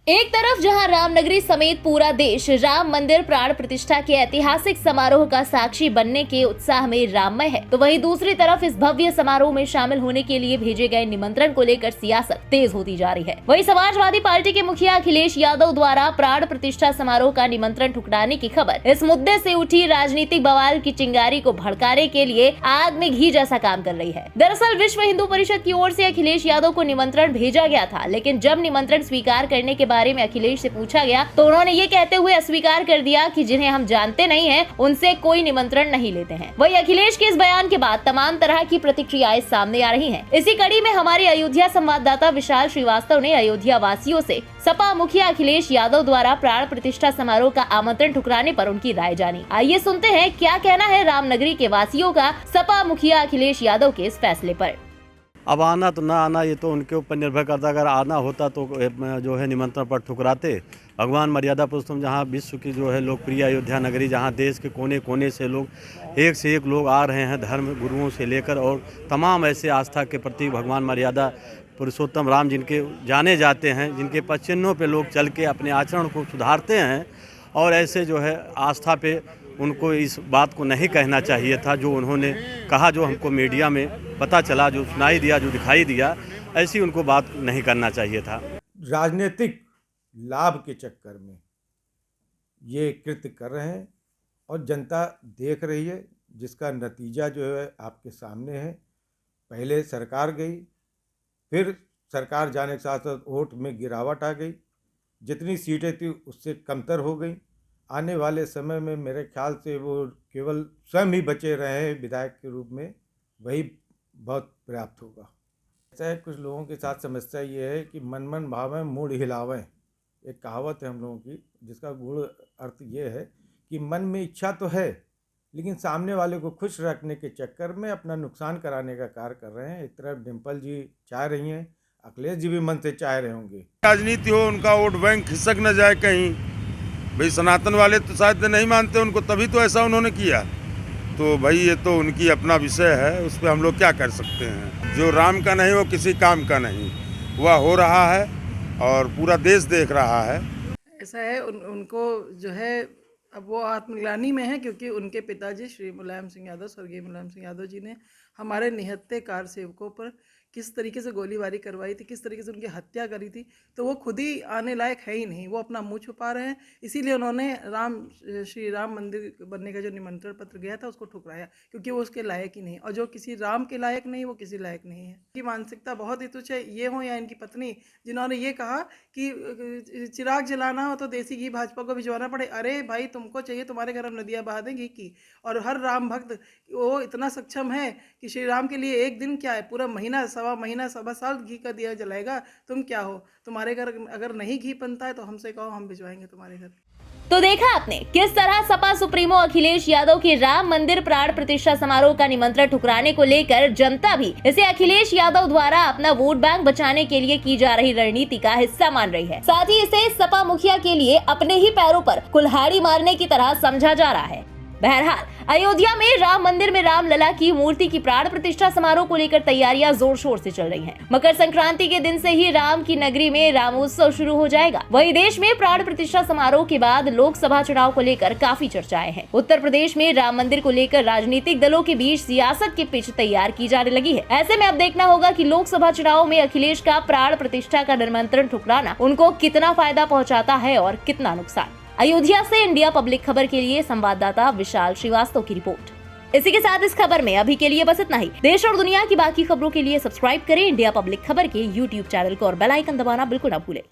एक तरफ जहां रामनगरी समेत पूरा देश राम मंदिर प्राण प्रतिष्ठा के ऐतिहासिक समारोह का साक्षी बनने के उत्साह में राममय है, तो वहीं दूसरी तरफ इस भव्य समारोह में शामिल होने के लिए भेजे गए निमंत्रण को लेकर सियासत तेज होती जा रही है। वहीं समाजवादी पार्टी के मुखिया अखिलेश यादव द्वारा प्राण प्रतिष्ठा समारोह का निमंत्रण ठुकराने की खबर इस मुद्दे से उठी राजनीतिक बवाल की चिंगारी को भड़काने के लिए आग में घी जैसा काम कर रही है। दरअसल विश्व हिंदू परिषद की ओर से अखिलेश यादव को निमंत्रण भेजा गया था, लेकिन जब निमंत्रण स्वीकार करने के बारे में अखिलेश से पूछा गया तो उन्होंने ये कहते हुए अस्वीकार कर दिया कि जिन्हें हम जानते नहीं हैं उनसे कोई निमंत्रण नहीं लेते हैं। वही अखिलेश के इस बयान के बाद तमाम तरह की प्रतिक्रियाएं सामने आ रही हैं। इसी कड़ी में हमारे अयोध्या संवाददाता विशाल श्रीवास्तव ने अयोध्या वासियों से सपा मुखिया अखिलेश यादव द्वारा प्राण प्रतिष्ठा समारोह का आमंत्रण ठुकराने पर उनकी राय जानी। आइए सुनते हैं क्या कहना है रामनगरी के वासियों का सपा मुखिया अखिलेश यादव के इस फैसले पर। अब आना तो ना आना ये तो उनके ऊपर निर्भर करता। अगर आना होता तो जो है निमंत्रण पर ठुकराते। भगवान मर्यादा पुरुषोत्तम जहाँ विश्व की जो है लोकप्रिय अयोध्या नगरी, जहाँ देश के कोने कोने से लोग एक से एक लोग आ रहे हैं, धर्म गुरुओं से लेकर और तमाम ऐसे आस्था के प्रति भगवान मर्यादा पुरुषोत्तम राम जिनके जाने जाते हैं, जिनके पश्चिन्हों पे लोग चल के अपने आचरण को सुधारते हैं, और ऐसे जो है आस्था पे उनको इस बात को नहीं कहना चाहिए था जो उन्होंने कहा, जो हमको मीडिया में पता चला, जो सुनाई दिया, जो दिखाई दिया, ऐसी उनको बात नहीं करना चाहिए था। राजनीतिक लाभ के चक्कर में ये कृत्य कर रहे हैं और जनता देख रही है, जिसका नतीजा जो है आपके सामने है। पहले सरकार गई, फिर सरकार जाने के साथ साथ वोट में गिरावट आ गई, जितनी सीटें थी उससे कमतर हो गई। आने वाले समय में मेरे ख्याल से वो केवल स्वयं ही बचे रहे विधायक के रूप में, वही बहुत पर्याप्त होगा। ऐसा है, कुछ लोगों के साथ समस्या ये है कि मन मन भावें मूड हिलावें। एक कहावत है हम लोगों की, जिसका गूढ़ अर्थ ये है कि मन में इच्छा तो है, लेकिन सामने वाले को खुश रखने के चक्कर में अपना नुकसान कराने का कार्य कर रहे हैं। एक तरफ डिम्पल जी चाह रही हैं, अखिलेश जी भी मन से चाह रहे होंगे राजनीति हो, उनका वोट बैंक खिसक न जाए कहीं। भाई सनातन वाले तो शायद नहीं मानते उनको, तभी तो ऐसा उन्होंने किया। तो भाई ये तो उनकी अपना विषय है, उस पर हम लोग क्या कर सकते हैं। जो राम का नहीं वो किसी काम का नहीं, वह हो रहा है और पूरा देश देख रहा है। ऐसा है, उनको जो है अब वो आत्मग्लानि में है, क्योंकि उनके पिताजी श्री मुलायम सिंह यादव, स्वर्गीय मुलायम सिंह यादव जी ने हमारे निहत्थे कार सेवकों पर किस तरीके से गोलीबारी करवाई थी, किस तरीके से उनकी हत्या करी थी। तो वो खुद ही आने लायक है ही नहीं, वो अपना मुंह छुपा रहे हैं। इसीलिए उन्होंने श्री राम मंदिर बनने का जो निमंत्रण पत्र गया था उसको ठुकराया, क्योंकि वो उसके लायक ही नहीं, और जो किसी राम के लायक नहीं वो किसी लायक नहीं है। इनकी मानसिकता बहुत ही तुच्छ है। ये हो या इनकी पत्नी, जिन्होंने ये कहा कि चिराग जलाना हो तो देसी घी भाजपा को भिजवाना पड़े। अरे भाई, तुमको चाहिए तुम्हारे घर हम नदियाँ बहा दें घी की। और हर राम भक्त वो इतना सक्षम है कि श्री राम के लिए एक दिन क्या है, पूरा महीना, सवा महीना, सवा साल घी का दिया जलाएगा। तुम क्या हो, तुम्हारे घर अगर नहीं घी बनता है तो हमसे कहो, हम भिजवाएंगे तुम्हारे घर। तो देखा आपने किस तरह सपा सुप्रीमो अखिलेश यादव के राम मंदिर प्राण प्रतिष्ठा समारोह का निमंत्रण ठुकराने को लेकर जनता भी इसे अखिलेश यादव द्वारा अपना वोट बैंक बचाने के लिए की जा रही रणनीति का हिस्सा मान रही है। साथ ही इसे सपा मुखिया के लिए अपने ही पैरों पर कुल्हाड़ी मारने की तरह समझा जा रहा है। बहरहाल अयोध्या में राम मंदिर में रामलला की मूर्ति की प्राण प्रतिष्ठा समारोह को लेकर तैयारियां जोर शोर से चल रही हैं। मकर संक्रांति के दिन से ही राम की नगरी में रामोत्सव शुरू हो जाएगा। वहीं देश में प्राण प्रतिष्ठा समारोह के बाद लोकसभा चुनाव को लेकर काफी चर्चाएं हैं। उत्तर प्रदेश में राम मंदिर को लेकर राजनीतिक दलों के बीच सियासत की पिच तैयार की जाने लगी है। ऐसे में अब देखना होगा कि लोकसभा चुनाव में अखिलेश का प्राण प्रतिष्ठा का निमंत्रण ठुकराना उनको कितना फायदा पहुँचाता है और कितना नुकसान। अयोध्या से इंडिया पब्लिक खबर के लिए संवाददाता विशाल श्रीवास्तव की रिपोर्ट। इसी के साथ इस खबर में अभी के लिए बस इतना ही। देश और दुनिया की बाकी खबरों के लिए सब्सक्राइब करें इंडिया पब्लिक खबर के YouTube चैनल को और बेल आइकन दबाना बिल्कुल ना भूलें।